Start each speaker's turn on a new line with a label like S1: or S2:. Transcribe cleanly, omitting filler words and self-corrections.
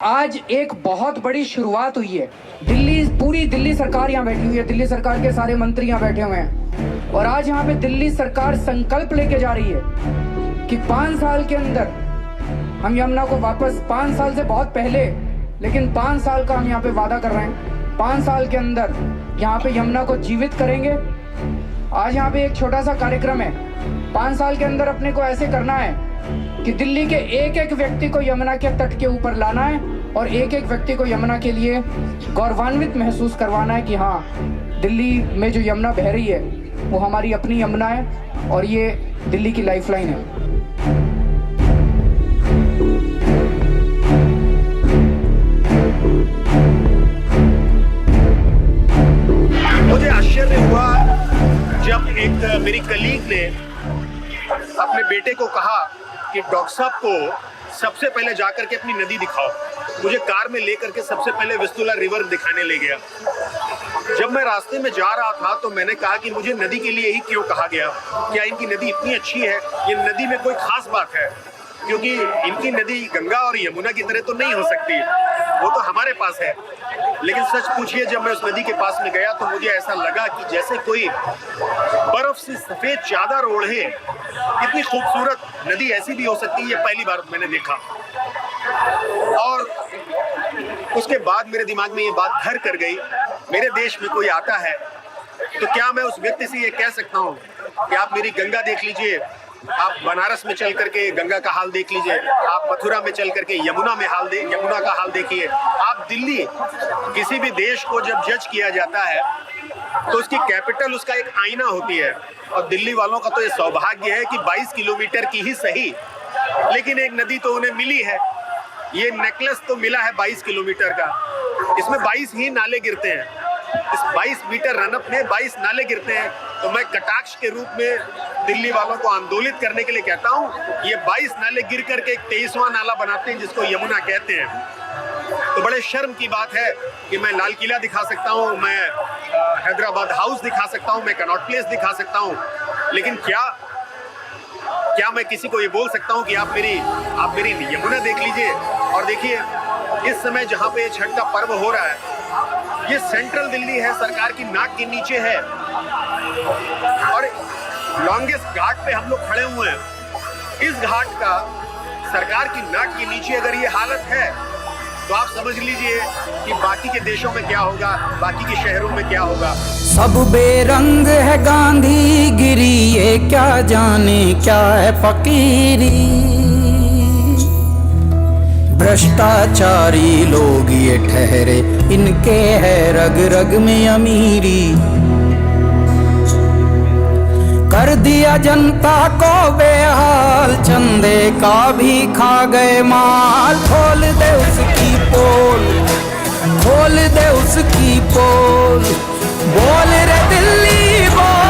S1: आज एक बहुत बड़ी शुरुआत हुई है। पूरी दिल्ली सरकार यहाँ बैठी हुई है, दिल्ली सरकार के सारे मंत्री यहाँ बैठे हुए हैं और आज यहाँ पे दिल्ली सरकार संकल्प लेके जा रही है कि 5 साल के अंदर हम यमुना को वापस, 5 साल से बहुत पहले, लेकिन 5 साल का हम यहाँ पे वादा कर रहे हैं। 5 साल के अंदर यहाँ पे यमुना को जीवित करेंगे। आज यहाँ पे एक छोटा सा कार्यक्रम है। 5 साल के अंदर अपने को ऐसे करना है कि दिल्ली के एक एक व्यक्ति को यमुना के तट के ऊपर लाना है और एक एक व्यक्ति को यमुना के लिए गौरवान्वित महसूस करवाना है कि हाँ, दिल्ली में जो यमुना बह रही है वो हमारी अपनी यमुना है और ये दिल्ली की लाइफलाइन है।
S2: मुझे आश्चर्य हुआ जब एक मेरी कलीग ने अपने बेटे को कहा कि डॉक्टर साहब को सबसे पहले जाकर के अपनी नदी दिखाओ। मुझे कार में लेकर के सबसे पहले विस्तुला रिवर दिखाने ले गया। जब मैं रास्ते में जा रहा था तो मैंने कहा कि मुझे नदी के लिए ही क्यों कहा गया, क्या इनकी नदी इतनी अच्छी है, ये नदी में कोई खास बात है? क्योंकि इनकी नदी गंगा और यमुना की तरह तो नहीं हो सकती, वो तो हमारे पास है। लेकिन सच पूछिए, जब मैं उस नदी के पास में गया तो मुझे ऐसा लगा कि जैसे कोई बर्फ से सफेद चादर ओढ़े। इतनी खूबसूरत नदी ऐसी भी हो सकती है, ये पहली बार मैंने देखा। और उसके बाद मेरे दिमाग में ये बात घर कर गई, मेरे देश में कोई आता है तो क्या मैं उस व्यक्ति से ये कह सकता हूँ कि आप मेरी गंगा देख लीजिए, आप बनारस में चल करके गंगा का हाल देख लीजिए, आप मथुरा में चल करके यमुना का हाल देखिए। आप दिल्ली, किसी भी देश को जब जज किया जाता है तो उसकी कैपिटल, उसका एक आईना होती है। और दिल्ली वालों का तो ये सौभाग्य है कि 22 किलोमीटर की ही सही, लेकिन एक नदी तो उन्हें मिली है। ये नेकलेस तो मिला है 22 किलोमीटर का, इसमें 22 ही नाले गिरते हैं। इस 22 मीटर रनअप में 22 नाले गिरते हैं। तो मैं कटाक्ष के रूप में दिल्ली वालों को आंदोलित करने के लिए कहता हूँ, ये 22 नाले गिर करके एक 23वां नाला बनाते हैं जिसको यमुना कहते हैं। तो बड़े शर्म की बात है कि मैं लाल किला दिखा सकता हूँ, मैं हैदराबाद हाउस दिखा सकता हूँ, मैं कनॉट प्लेस दिखा सकता हूँ, लेकिन क्या मैं किसी को ये बोल सकता हूँ कि आप मेरी यमुना देख लीजिए? और देखिए, इस समय जहाँ पे छठ का पर्व हो रहा है, ये सेंट्रल दिल्ली है, सरकार की नाक के नीचे है और लॉन्गेस्ट घाट पे हम लोग खड़े हुए हैं। इस घाट का सरकार की नाक के नीचे अगर ये हालत है तो आप समझ लीजिए कि बाकी के देशों में क्या होगा, बाकी के शहरों में क्या होगा।
S3: सब बेरंग है गांधी गिरी, ये क्या जाने क्या है फकीरी। भ्रष्टाचारी लोग ये ठहरे, इनके है रग रग में अमीरी। कर दिया जनता को बेहाल, चंदे का भी खा गए माल। खोल दे उसकी पोल, खोल दे उसकी पोल, बोल रे दिल्ली बोल।